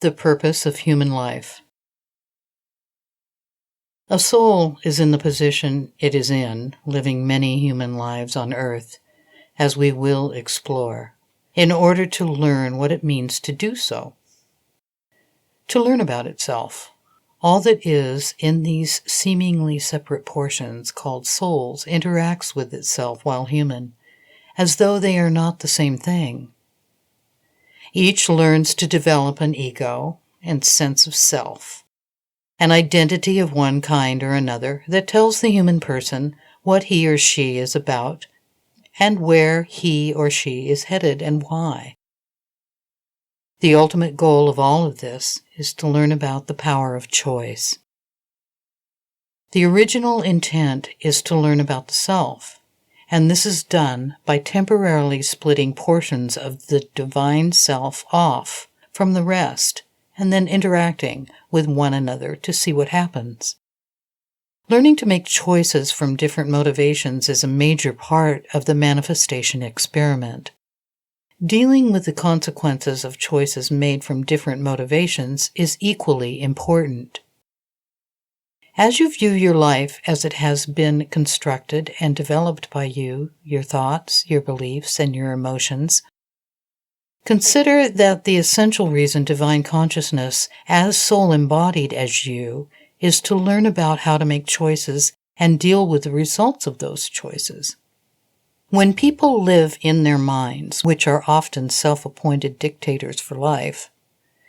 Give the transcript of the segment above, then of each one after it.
The purpose of human life. A soul is in the position it is in, living many human lives on earth, as we will explore, in order to learn what it means to do so. To learn about itself. All that is in these seemingly separate portions called souls interacts with itself while human, as though they are not the same thing. Each learns to develop an ego and sense of self, an identity of one kind or another that tells the human person what he or she is about and where he or she is headed and why. The ultimate goal of all of this is to learn about the power of choice. The original intent is to learn about the self, and this is done by temporarily splitting portions of the divine self off from the rest and then interacting with one another to see what happens. Learning to make choices from different motivations is a major part of the manifestation experiment. Dealing with the consequences of choices made from different motivations is equally important. As you view your life as it has been constructed and developed by you, your thoughts, your beliefs, and your emotions, consider that the essential reason divine consciousness, as soul embodied as you, is to learn about how to make choices and deal with the results of those choices. When people live in their minds, which are often self-appointed dictators for life,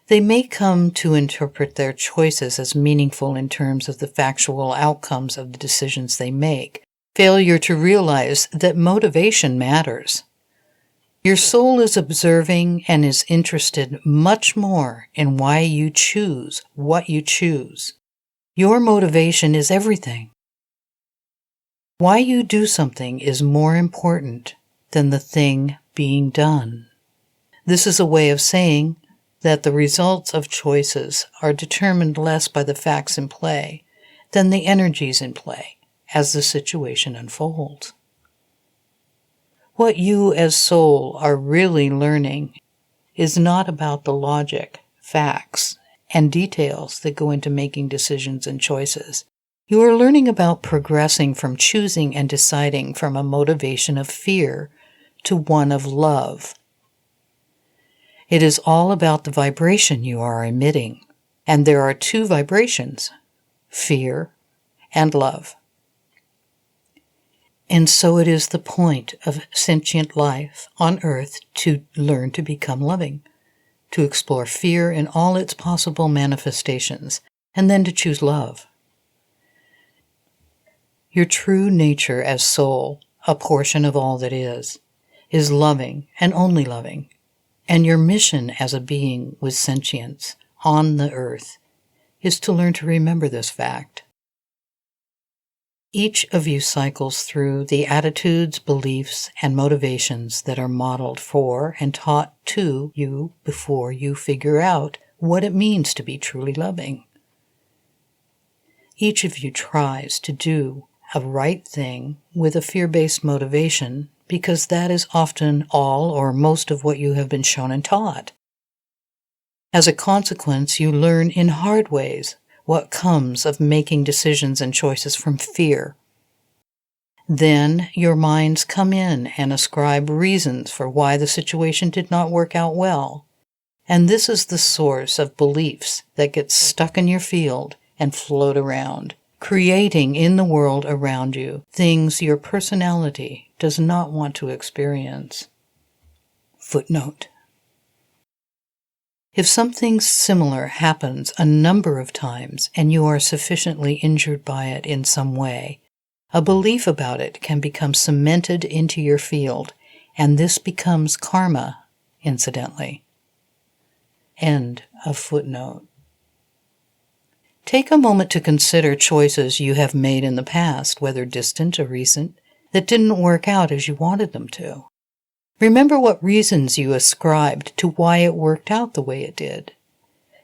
they may come to interpret their choices as meaningful in terms of the factual outcomes of the decisions they make. Failure to realize that motivation matters. Your soul is observing and is interested much more in why you choose what you choose. Your motivation is everything. Why you do something is more important than the thing being done. This is a way of saying that the results of choices are determined less by the facts in play than the energies in play as the situation unfolds. What you as soul are really learning is not about the logic, facts, and details that go into making decisions and choices. You are learning about progressing from choosing and deciding from a motivation of fear to one of love. It is all about the vibration you are emitting, and there are two vibrations, fear and love. And so it is the point of sentient life on earth to learn to become loving, to explore fear in all its possible manifestations, and then to choose love. Your true nature as soul, a portion of all that is loving and only loving. And your mission as a being with sentience on the earth is to learn to remember this fact. Each of you cycles through the attitudes, beliefs, and motivations that are modeled for and taught to you before you figure out what it means to be truly loving. Each of you tries to do a right thing with a fear-based motivation because that is often all or most of what you have been shown and taught. As a consequence, you learn in hard ways what comes of making decisions and choices from fear. Then your minds come in and ascribe reasons for why the situation did not work out well. And this is the source of beliefs that get stuck in your field and float around, creating in the world around you things your personality does not want to experience. Footnote. If something similar happens a number of times and you are sufficiently injured by it in some way, a belief about it can become cemented into your field, and this becomes karma, incidentally. End of footnote. Take a moment to consider choices you have made in the past, whether distant or recent, that didn't work out as you wanted them to. Remember what reasons you ascribed to why it worked out the way it did.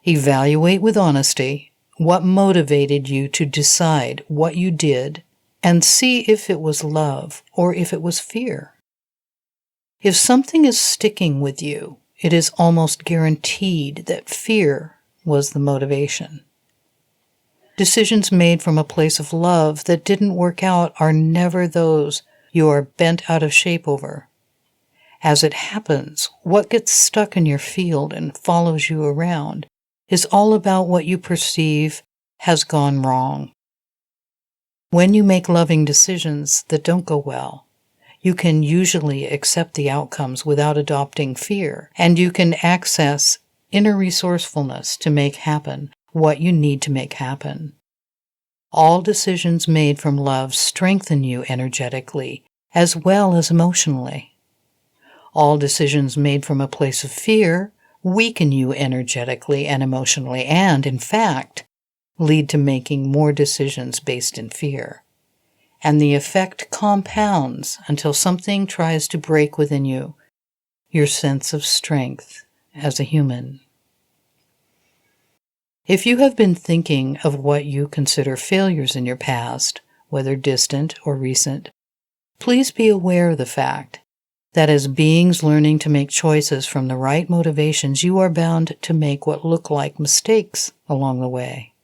Evaluate with honesty what motivated you to decide what you did and see if it was love or if it was fear. If something is sticking with you, it is almost guaranteed that fear was the motivation. Decisions made from a place of love that didn't work out are never those you are bent out of shape over. As it happens, what gets stuck in your field and follows you around is all about what you perceive has gone wrong. When you make loving decisions that don't go well, you can usually accept the outcomes without adopting fear, and you can access inner resourcefulness to make happen what you need to make happen. All decisions made from love strengthen you energetically as well as emotionally. All decisions made from a place of fear weaken you energetically and emotionally and, in fact, lead to making more decisions based in fear. And the effect compounds until something tries to break within you, your sense of strength as a human. If you have been thinking of what you consider failures in your past, whether distant or recent, please be aware of the fact that as beings learning to make choices from the right motivations, you are bound to make what look like mistakes along the way.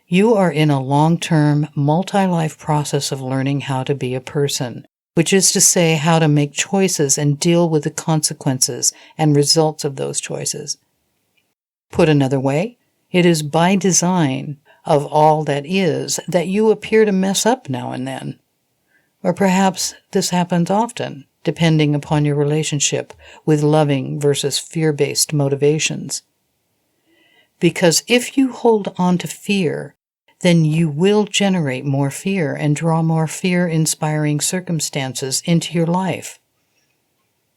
You are in a long-term, multi-life process of learning how to be a person, which is to say how to make choices and deal with the consequences and results of those choices. Put another way, it is by design of all that is that you appear to mess up now and then. Or perhaps this happens often, depending upon your relationship with loving versus fear-based motivations. Because if you hold on to fear, then you will generate more fear and draw more fear-inspiring circumstances into your life.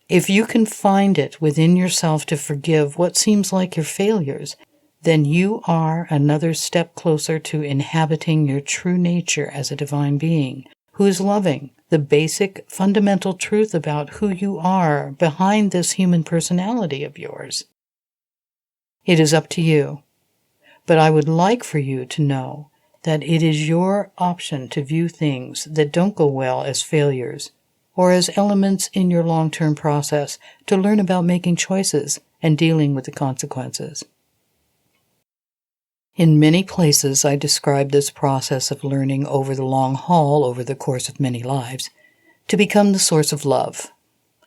If you can find it within yourself to forgive what seems like your failures, then you are another step closer to inhabiting your true nature as a divine being who is loving, the basic fundamental truth about who you are behind this human personality of yours. It is up to you, but I would like for you to know that it is your option to view things that don't go well as failures or as elements in your long-term process to learn about making choices and dealing with the consequences. In many places, I describe this process of learning over the long haul, over the course of many lives, to become the source of love.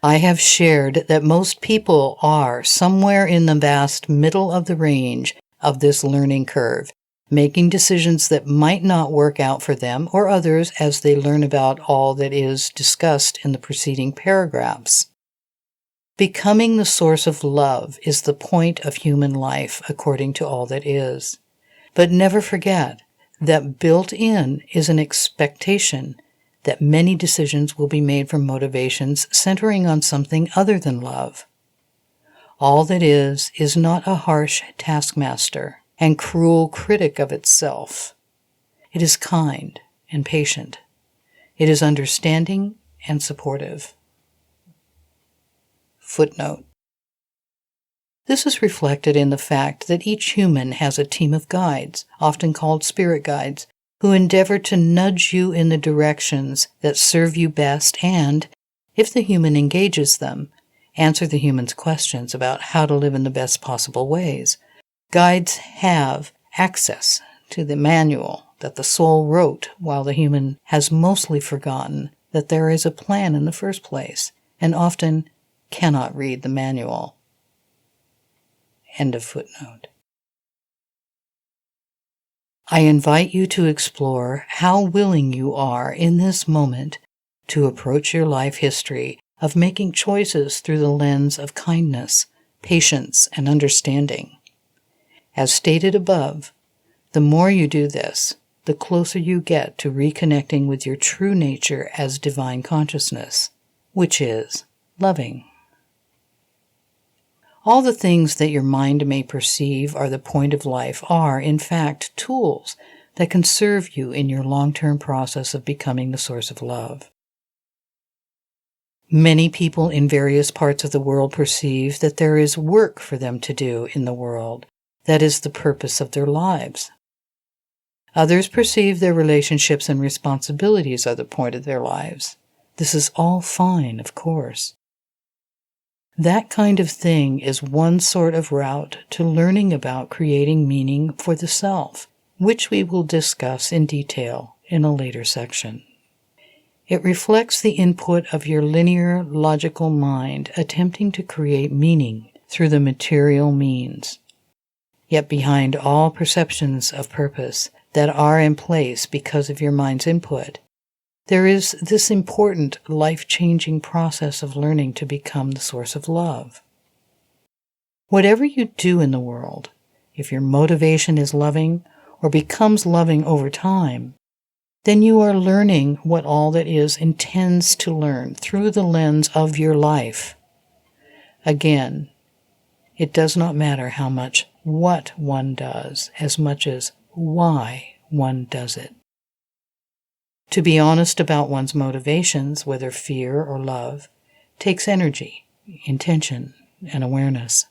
I have shared that most people are somewhere in the vast middle of the range of this learning curve, making decisions that might not work out for them or others as they learn about all that is discussed in the preceding paragraphs. Becoming the source of love is the point of human life according to all that is. But never forget that built in is an expectation that many decisions will be made from motivations centering on something other than love. All that is not a harsh taskmaster and cruel critic of itself. It is kind and patient. It is understanding and supportive. Footnote. This is reflected in the fact that each human has a team of guides, often called spirit guides, who endeavor to nudge you in the directions that serve you best and, if the human engages them, answer the human's questions about how to live in the best possible ways. Guides have access to the manual that the soul wrote while the human has mostly forgotten that there is a plan in the first place and often cannot read the manual. End of footnote. I invite you to explore how willing you are in this moment to approach your life history of making choices through the lens of kindness, patience, and understanding. As stated above, the more you do this, the closer you get to reconnecting with your true nature as divine consciousness, which is loving. All the things that your mind may perceive are the point of life are, in fact, tools that can serve you in your long-term process of becoming the source of love. Many people in various parts of the world perceive that there is work for them to do in the world. That is the purpose of their lives. Others perceive their relationships and responsibilities are the point of their lives. This is all fine, of course. That kind of thing is one sort of route to learning about creating meaning for the self, which we will discuss in detail in a later section. It reflects the input of your linear, logical mind attempting to create meaning through the material means. Yet behind all perceptions of purpose that are in place because of your mind's input, there is this important, life-changing process of learning to become the source of love. Whatever you do in the world, if your motivation is loving or becomes loving over time, then you are learning what all that is intends to learn through the lens of your life. Again, it does not matter how much what one does as much as why one does it. To be honest about one's motivations, whether fear or love, takes energy, intention, and awareness.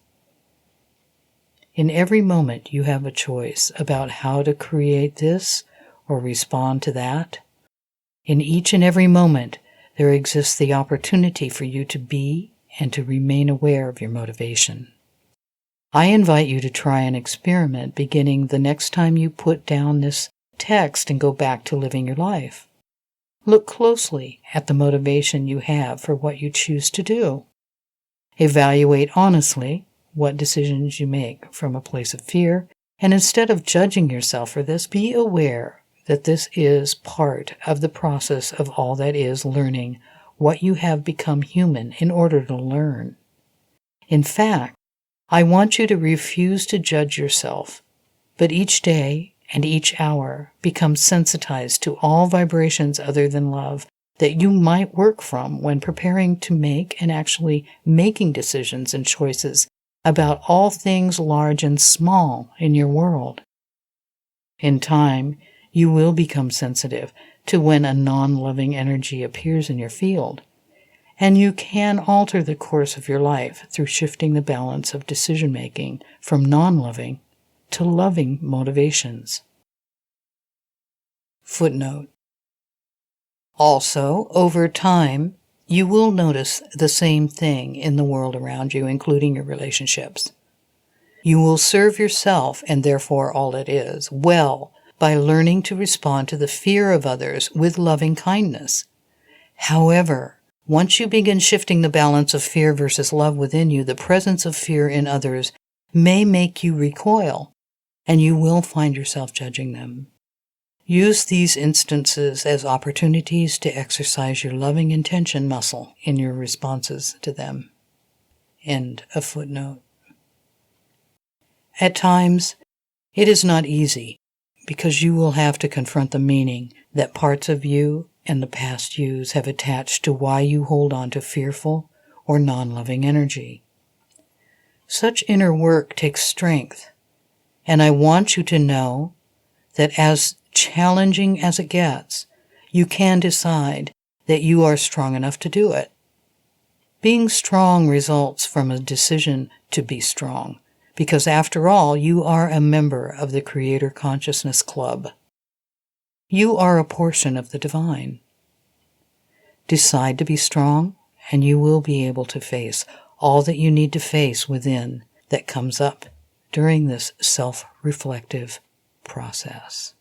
In every moment you have a choice about how to create this or respond to that. In each and every moment there exists the opportunity for you to be and to remain aware of your motivation. I invite you to try an experiment beginning the next time you put down this text and go back to living your life. Look closely at the motivation you have for what you choose to do. Evaluate honestly what decisions you make from a place of fear, and instead of judging yourself for this, be aware that this is part of the process of all that is learning what you have become human in order to learn. In fact, I want you to refuse to judge yourself, but each day and each hour become sensitized to all vibrations other than love that you might work from when preparing to make and actually making decisions and choices about all things large and small in your world. In time, you will become sensitive to when a non-loving energy appears in your field, and you can alter the course of your life through shifting the balance of decision-making from non-loving to loving motivations. Footnote. Also, over time, you will notice the same thing in the world around you, including your relationships. You will serve yourself, and therefore all it is, well by learning to respond to the fear of others with loving kindness. However, once you begin shifting the balance of fear versus love within you, the presence of fear in others may make you recoil, and you will find yourself judging them. Use these instances as opportunities to exercise your loving intention muscle in your responses to them. End of footnote. At times, it is not easy because you will have to confront the meaning that parts of you and the past yous have attached to why you hold on to fearful or non-loving energy. Such inner work takes strength, and I want you to know that as challenging as it gets, you can decide that you are strong enough to do it. Being strong results from a decision to be strong, because after all, you are a member of the Creator Consciousness Club. You are a portion of the divine. Decide to be strong, and you will be able to face all that you need to face within that comes up during this self-reflective process.